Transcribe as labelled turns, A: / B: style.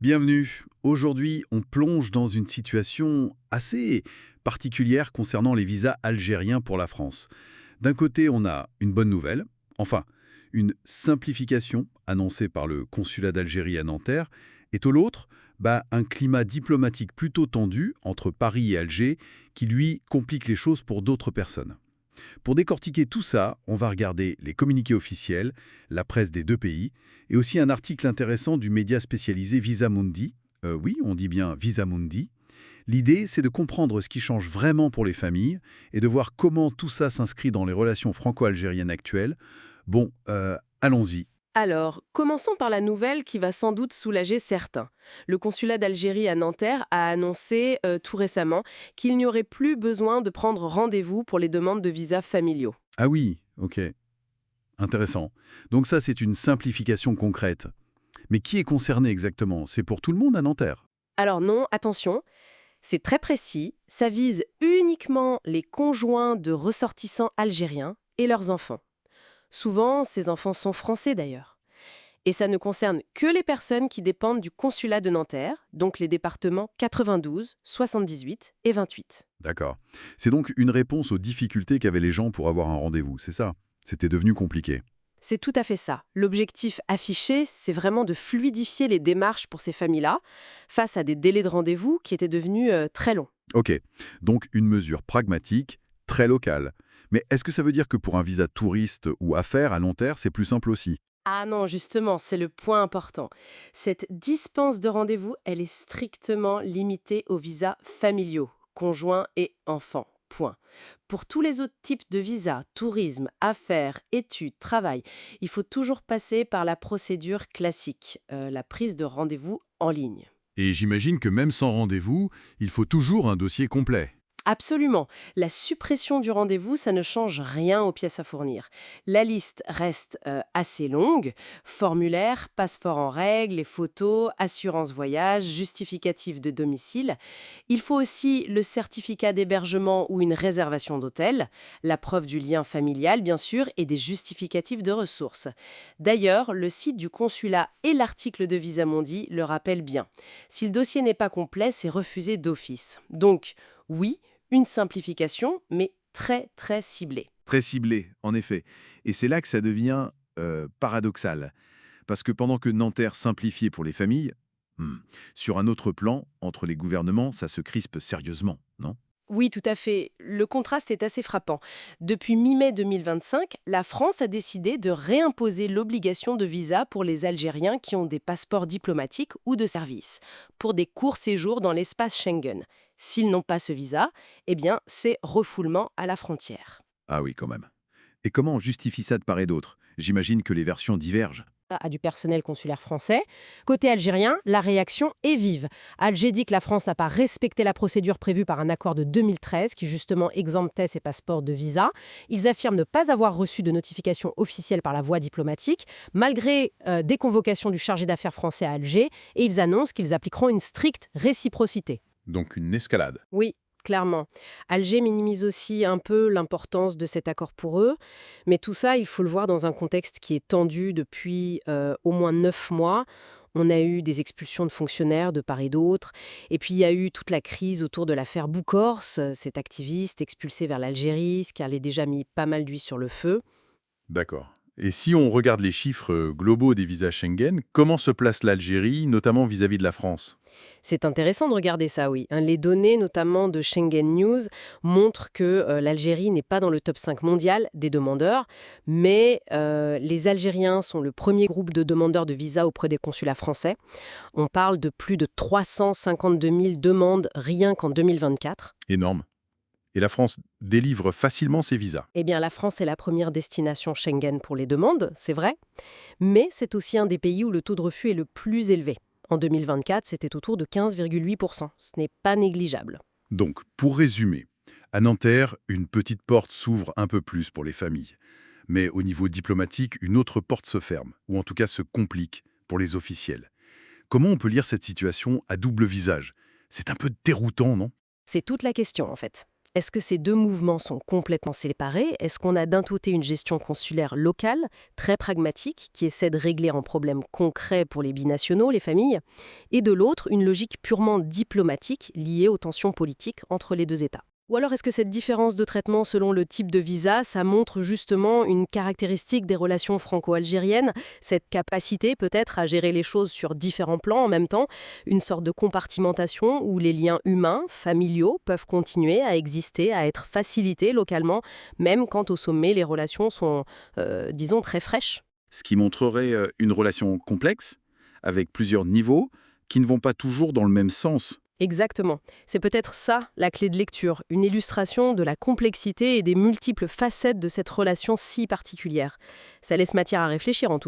A: Bienvenue. Aujourd'hui, on plonge dans une situation assez particulière concernant les visas algériens pour la France. D'un côté, on a une bonne nouvelle, enfin, une simplification annoncée par le consulat d'Algérie à Nanterre, et de l'autre, un climat diplomatique plutôt tendu entre Paris et Alger qui, lui, complique les choses pour d'autres personnes. Pour décortiquer tout ça, on va regarder les communiqués officiels, la presse des deux pays, et aussi un article intéressant du média spécialisé Visamundi. Oui, on dit bien Visamundi. L'idée, c'est de comprendre ce qui change vraiment pour les familles et de voir comment tout ça s'inscrit dans les relations franco-algériennes actuelles. Bon, allons-y.
B: Alors, commençons par la nouvelle qui va sans doute soulager certains. Le consulat d'Algérie à Nanterre a annoncé tout récemment qu'il n'y aurait plus besoin de prendre rendez-vous pour les demandes de visas familiaux.
A: Ah oui, ok, intéressant. Donc ça, c'est une simplification concrète. Mais qui est concerné exactement? C'est pour tout le monde à Nanterre?
B: Alors non, attention, c'est très précis, ça vise uniquement les conjoints de ressortissants algériens et leurs enfants. Souvent, ces enfants sont français d'ailleurs. Et ça ne concerne que les personnes qui dépendent du consulat de Nanterre, donc les départements 92, 78 et 28.
A: D'accord. C'est donc une réponse aux difficultés qu'avaient les gens pour avoir un rendez-vous, c'est ça? C'était devenu compliqué.
B: C'est tout à fait ça. L'objectif affiché, c'est vraiment de fluidifier les démarches pour ces familles-là face à des délais de rendez-vous qui étaient devenus très longs.
A: Ok, donc une mesure pragmatique, très locale. Mais est-ce que ça veut dire que pour un visa touriste ou affaires à long terme, c'est plus simple aussi?
B: Ah non, justement, c'est le point important. Cette dispense de rendez-vous, elle est strictement limitée aux visas familiaux, conjoints et enfants. Point. Pour tous les autres types de visas, tourisme, affaires, études, travail, il faut toujours passer par la procédure classique, la prise de rendez-vous en ligne.
A: Et j'imagine que même sans rendez-vous, il faut toujours un dossier complet.
B: Absolument. La suppression du rendez-vous, ça ne change rien aux pièces à fournir. La liste reste assez longue. Formulaire, passeport en règle, les photos, assurance voyage, justificatif de domicile. Il faut aussi le certificat d'hébergement ou une réservation d'hôtel, la preuve du lien familial, bien sûr, et des justificatifs de ressources. D'ailleurs, le site du consulat et l'article de Visamundi le rappellent bien. Si le dossier n'est pas complet, c'est refusé d'office. Donc, oui, une simplification, mais très très ciblée.
A: Très ciblé, en effet. Et c'est là que ça devient paradoxal. Parce que pendant que Nanterre simplifiait pour les familles, hmm, sur un autre plan, entre les gouvernements, ça se crispe sérieusement, non?
B: Oui, tout à fait. Le contraste est assez frappant. Depuis mi-mai 2025, la France a décidé de réimposer l'obligation de visa pour les Algériens qui ont des passeports diplomatiques ou de service, pour des courts séjours dans l'espace Schengen. S'ils n'ont pas ce visa, eh bien, c'est refoulement à la frontière.
A: Ah oui, quand même. Et comment on justifie ça de part et d'autre? J'imagine que les versions divergent.
B: À du personnel consulaire français. Côté algérien, la réaction est vive. Alger dit que la France n'a pas respecté la procédure prévue par un accord de 2013 qui justement exemptait ses passeports de visa. Ils affirment ne pas avoir reçu de notification officielle par la voie diplomatique, malgré des convocations du chargé d'affaires français à Alger, et ils annoncent qu'ils appliqueront une stricte réciprocité.
A: Donc une escalade.
B: Oui, clairement. Alger minimise aussi un peu l'importance de cet accord pour eux, mais tout ça, il faut le voir dans un contexte qui est tendu depuis au moins 9 mois. On a eu des expulsions de fonctionnaires de part et d'autre, et puis il y a eu toute la crise autour de l'affaire Boukors, cet activiste expulsé vers l'Algérie, ce qui avait déjà mis pas mal d'huile sur le feu.
A: D'accord. Et si on regarde les chiffres globaux des visas Schengen, comment se place l'Algérie, notamment vis-à-vis de la France?
B: C'est intéressant de regarder ça, oui. Les données, notamment de Schengen News, montrent que l'Algérie n'est pas dans le top 5 mondial des demandeurs, mais les Algériens sont le premier groupe de demandeurs de visa auprès des consulats français. On parle de plus de 352 000 demandes rien qu'en 2024.
A: Énorme. Et la France délivre facilement ses visas.
B: Eh bien, la France est la première destination Schengen pour les demandes, c'est vrai, mais c'est aussi un des pays où le taux de refus est le plus élevé. En 2024, c'était autour de 15,8%. Ce n'est pas négligeable.
A: Donc, pour résumer, à Nanterre, une petite porte s'ouvre un peu plus pour les familles. Mais au niveau diplomatique, une autre porte se ferme, ou en tout cas se complique pour les officiels. Comment on peut lire cette situation à double visage? C'est un peu déroutant, non?
B: C'est toute la question, en fait. Est-ce que ces deux mouvements sont complètement séparés? Est-ce qu'on a d'un côté une gestion consulaire locale, très pragmatique, qui essaie de régler un problème concret pour les binationaux, les familles, et de l'autre, une logique purement diplomatique liée aux tensions politiques entre les deux États? Ou alors est-ce que cette différence de traitement selon le type de visa, ça montre justement une caractéristique des relations franco-algériennes, cette capacité peut-être à gérer les choses sur différents plans en même temps, une sorte de compartimentation où les liens humains, familiaux, peuvent continuer à exister, à être facilités localement, même quand au sommet les relations sont, disons, très fraîches?
A: Ce qui montrerait une relation complexe, avec plusieurs niveaux, qui ne vont pas toujours dans le même sens.
B: Exactement. C'est peut-être ça la clé de lecture, une illustration de la complexité et des multiples facettes de cette relation si particulière. Ça laisse matière à réfléchir en tout cas.